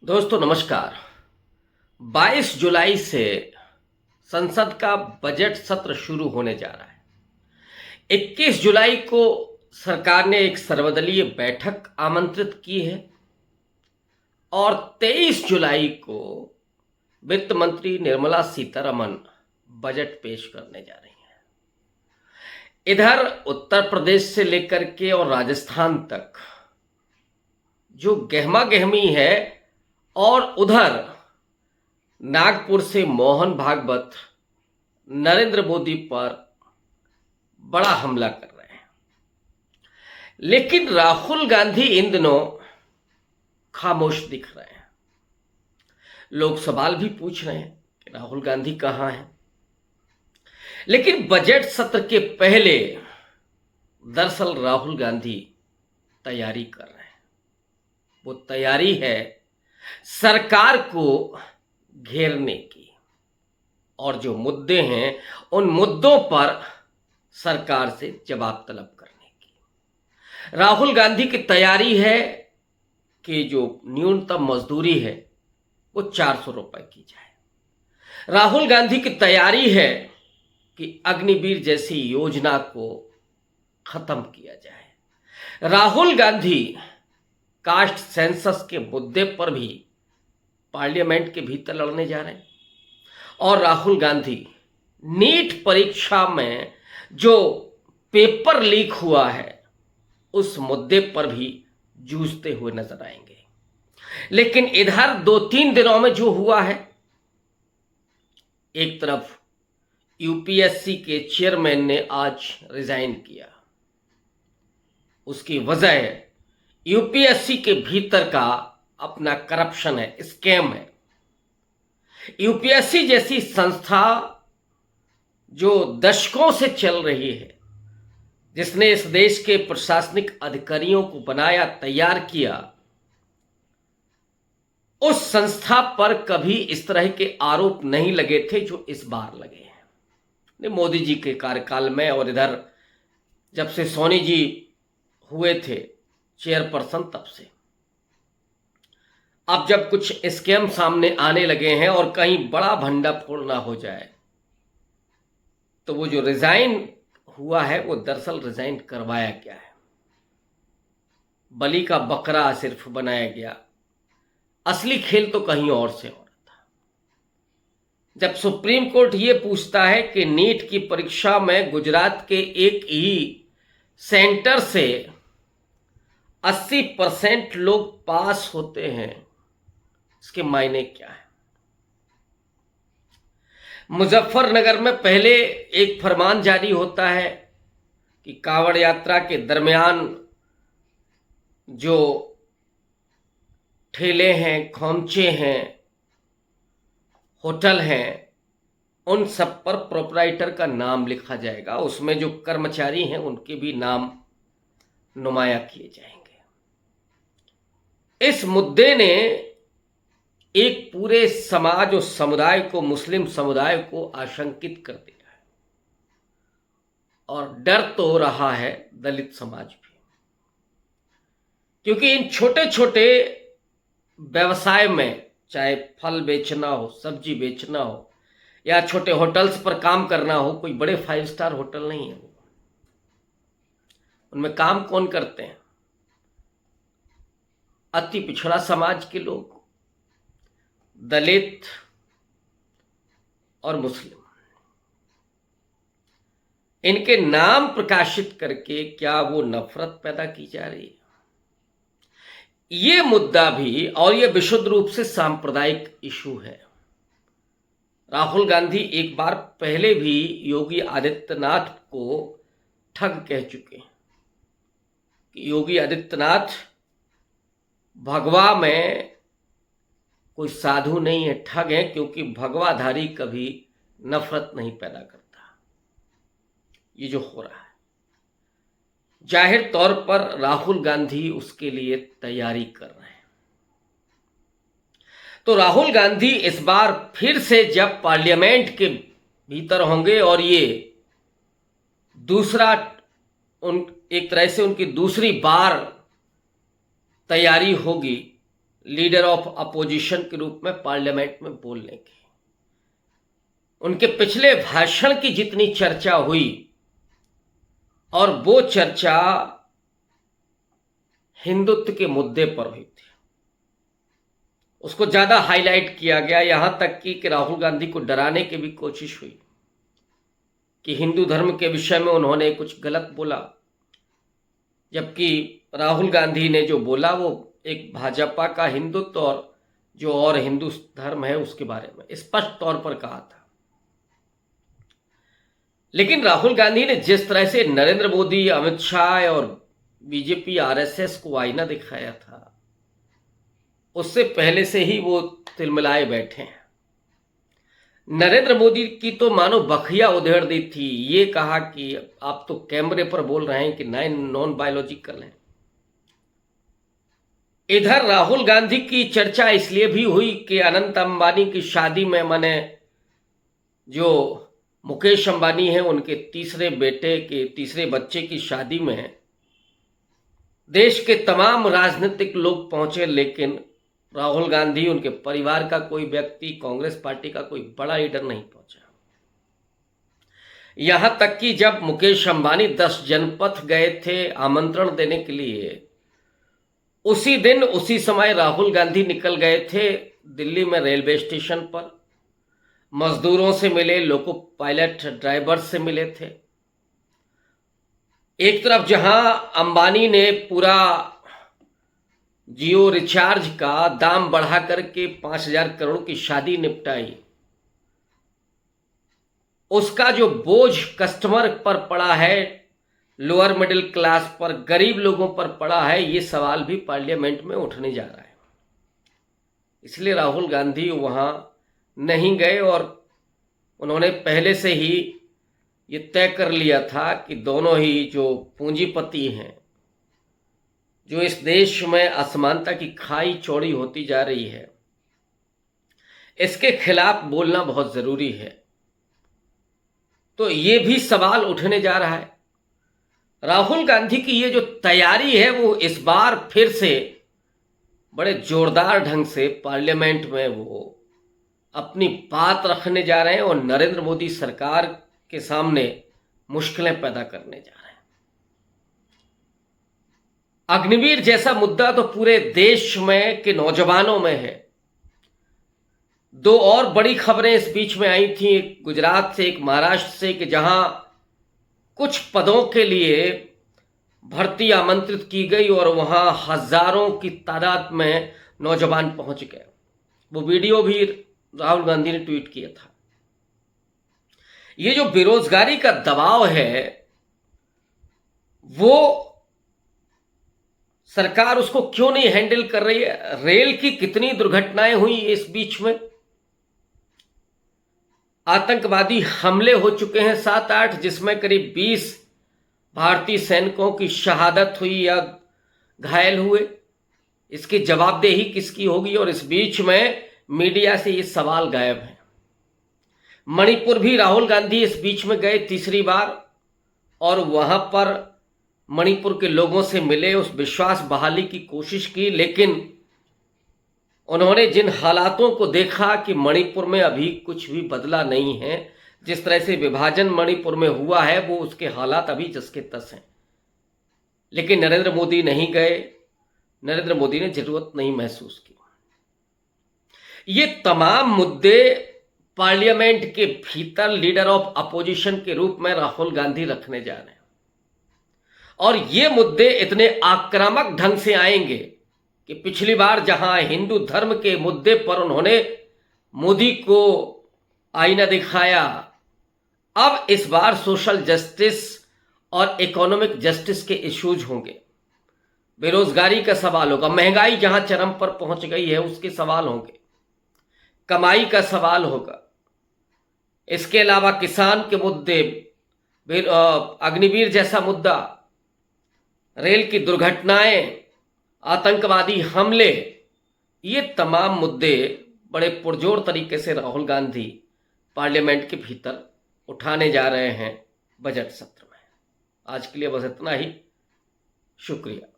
दोस्तों नमस्कार। 22 जुलाई से संसद का बजट सत्र शुरू होने जा रहा है। 21 जुलाई को सरकार ने एक सर्वदलीय बैठक आमंत्रित की है और 23 जुलाई को वित्त मंत्री निर्मला सीतारमण बजट पेश करने जा रही हैं। इधर उत्तर प्रदेश से लेकर के और राजस्थान तक जो गहमा गहमी है और उधर नागपुर से मोहन भागवत नरेंद्र मोदी पर बड़ा हमला कर रहे हैं। लेकिन राहुल गांधी इन दिनों खामोश दिख रहे हैं। लोग सवाल भी पूछ रहे हैं कि राहुल गांधी कहां हैं। लेकिन बजट सत्र के पहले दरअसल राहुल गांधी तैयारी कर रहे हैं। वो तैयारी है सरकार को घेरने की और जो मुद्दे हैं उन मुद्दों पर सरकार से जवाब तलब करने की। राहुल गांधी की तैयारी है कि जो न्यूनतम मजदूरी है वो 400 रुपए की जाए। राहुल गांधी की तैयारी है कि अग्निवीर जैसी योजना को खत्म किया जाए। राहुल गांधी कास्ट सेंसस के मुद्दे पर भी पार्लियामेंट के भीतर लड़ने जा रहे हैं और राहुल गांधी नीट परीक्षा में जो पेपर लीक हुआ है उस मुद्दे पर भी जूझते हुए नजर आएंगे। लेकिन इधर 2-3 दिनों में जो हुआ है, एक तरफ यूपीएससी के चेयरमैन ने आज रिजाइन किया। उसकी वजह यूपीएससी के भीतर का अपना करप्शन है, स्कैम है। यूपीएससी जैसी संस्था जो दशकों से चल रही है, जिसने इस देश के प्रशासनिक अधिकारियों को बनाया, तैयार किया, उस संस्था पर कभी इस तरह के आरोप नहीं लगे थे जो इस बार लगे हैं मोदी जी के कार्यकाल में। और इधर जब से सोनी जी हुए थे चेयरपर्सन तब से अब जब कुछ स्कैम सामने आने लगे हैं और कहीं बड़ा भंडाफोड़ ना हो जाए, तो वो जो रिजाइन हुआ है वो दरअसल रिजाइन करवाया गया है। बलि का बकरा सिर्फ बनाया गया, असली खेल तो कहीं और से हो रहा था। जब सुप्रीम कोर्ट ये पूछता है कि नीट की परीक्षा में गुजरात के एक ही सेंटर से 80% लोग पास होते हैं, इसके मायने क्या है। मुजफ्फरनगर में पहले एक फरमान जारी होता है कि कांवड़ यात्रा के दरमियान जो ठेले हैं, खोमचे हैं, होटल हैं, उन सब पर प्रोपराइटर का नाम लिखा जाएगा। उसमें जो कर्मचारी हैं उनके भी नाम नुमाया किए जाएंगे। इस मुद्दे ने एक पूरे समाज और समुदाय को, मुस्लिम समुदाय को आशंकित कर दिया है और डर तो रहा है दलित समाज भी, क्योंकि इन छोटे छोटे व्यवसाय में, चाहे फल बेचना हो, सब्जी बेचना हो या छोटे होटल्स पर काम करना हो, कोई बड़े 5 स्टार होटल नहीं है वो। उनमें काम कौन करते हैं? अति पिछड़ा समाज के लोग, दलित और मुस्लिम। इनके नाम प्रकाशित करके क्या वो नफरत पैदा की जा रही है? ये मुद्दा भी, और ये विशुद्ध रूप से सांप्रदायिक इशू है। राहुल गांधी एक बार पहले भी योगी आदित्यनाथ को ठग कह चुके हैं कि योगी आदित्यनाथ भगवा में कोई साधु नहीं है, ठग है, क्योंकि भगवाधारी कभी नफरत नहीं पैदा करता। ये जो हो रहा है, जाहिर तौर पर राहुल गांधी उसके लिए तैयारी कर रहे हैं। तो राहुल गांधी इस बार फिर से जब पार्लियामेंट के भीतर होंगे और ये दूसरा, एक तरह से उनकी दूसरी बार तैयारी होगी, लीडर ऑफ अपोजिशन के रूप में पार्लियामेंट में बोलने की। उनके पिछले भाषण की जितनी चर्चा हुई और वो चर्चा हिंदुत्व के मुद्दे पर हुई थी, उसको ज्यादा हाईलाइट किया गया। यहां तक कि राहुल गांधी को डराने की भी कोशिश हुई कि हिंदू धर्म के विषय में उन्होंने कुछ गलत बोला, जबकि राहुल गांधी ने जो बोला वो एक भाजपा का हिंदुत्व और जो और हिंदू धर्म है उसके बारे में स्पष्ट तौर पर कहा था। लेकिन राहुल गांधी ने जिस तरह से नरेंद्र मोदी, अमित शाह और बीजेपी आरएसएस को आईना दिखाया था, उससे पहले से ही वो तिलमिलाए बैठे हैं। नरेंद्र मोदी की तो मानो बखिया उधेड़ दी थी। ये कहा कि आप तो कैमरे पर बोल रहे हैं कि नॉन बायोलॉजिकल है। इधर राहुल गांधी की चर्चा इसलिए भी हुई कि अनंत अंबानी की शादी में, माने जो मुकेश अंबानी है उनके तीसरे बेटे के तीसरे बच्चे की शादी में देश के तमाम राजनीतिक लोग पहुंचे, लेकिन राहुल गांधी, उनके परिवार का कोई व्यक्ति, कांग्रेस पार्टी का कोई बड़ा लीडर नहीं पहुंचा। यहां तक कि जब मुकेश अंबानी 10 जनपथ गए थे आमंत्रण देने के लिए, उसी दिन उसी समय राहुल गांधी निकल गए थे दिल्ली में रेलवे स्टेशन पर, मजदूरों से मिले, लोको पायलट ड्राइवर से मिले थे। एक तरफ जहां अंबानी ने पूरा जियो रिचार्ज का दाम बढ़ा करके 5,000 करोड़ की शादी निपटाई, उसका जो बोझ कस्टमर पर पड़ा है, लोअर मिडिल क्लास पर, गरीब लोगों पर पड़ा है, ये सवाल भी पार्लियामेंट में उठने जा रहा है। इसलिए राहुल गांधी वहां नहीं गए और उन्होंने पहले से ही ये तय कर लिया था कि दोनों ही जो पूंजीपति हैं, जो इस देश में असमानता की खाई चौड़ी होती जा रही है, इसके खिलाफ बोलना बहुत जरूरी है। तो ये भी सवाल उठने जा रहा है। राहुल गांधी की ये जो तैयारी है वो इस बार फिर से बड़े जोरदार ढंग से पार्लियामेंट में वो अपनी बात रखने जा रहे हैं और नरेंद्र मोदी सरकार के सामने मुश्किलें पैदा करने जा रहे हैं। अग्निवीर जैसा मुद्दा तो पूरे देश में के नौजवानों में है। 2 और बड़ी खबरें इस बीच में आई थी, एक गुजरात से, एक महाराष्ट्र से, कि जहां कुछ पदों के लिए भर्ती आमंत्रित की गई और वहां हजारों की तादाद में नौजवान पहुंच गए। वो वीडियो भी राहुल गांधी ने ट्वीट किया था। ये जो बेरोजगारी का दबाव है वो सरकार उसको क्यों नहीं हैंडल कर रही है? रेल की कितनी दुर्घटनाएं हुई इस बीच में, आतंकवादी हमले हो चुके हैं 7-8, जिसमें करीब 20 भारतीय सैनिकों की शहादत हुई या घायल हुए। इसकी जवाबदेही किसकी होगी? और इस बीच में मीडिया से ये सवाल गायब है। मणिपुर भी राहुल गांधी इस बीच में गए तीसरी बार और वहां पर मणिपुर के लोगों से मिले, उस विश्वास बहाली की कोशिश की, लेकिन उन्होंने जिन हालातों को देखा कि मणिपुर में अभी कुछ भी बदला नहीं है, जिस तरह से विभाजन मणिपुर में हुआ है वो उसके हालात अभी जस के तस हैं। लेकिन नरेंद्र मोदी नहीं गए, नरेंद्र मोदी ने जरूरत नहीं महसूस की। ये तमाम मुद्दे पार्लियामेंट के भीतर लीडर ऑफ अपोजिशन के रूप में राहुल गांधी रखने जा रहे हैं और ये मुद्दे इतने आक्रामक ढंग से आएंगे कि पिछली बार जहां हिंदू धर्म के मुद्दे पर उन्होंने मोदी को आईना दिखाया, अब इस बार सोशल जस्टिस और इकोनॉमिक जस्टिस के इश्यूज होंगे। बेरोजगारी का सवाल होगा, महंगाई जहां चरम पर पहुंच गई है उसके सवाल होंगे, कमाई का सवाल होगा। इसके अलावा किसान के मुद्दे, अग्निवीर जैसा मुद्दा, रेल की दुर्घटनाएं, आतंकवादी हमले, ये तमाम मुद्दे बड़े पुरजोर तरीके से राहुल गांधी पार्लियामेंट के भीतर उठाने जा रहे हैं बजट सत्र में। आज के लिए बस इतना ही। शुक्रिया।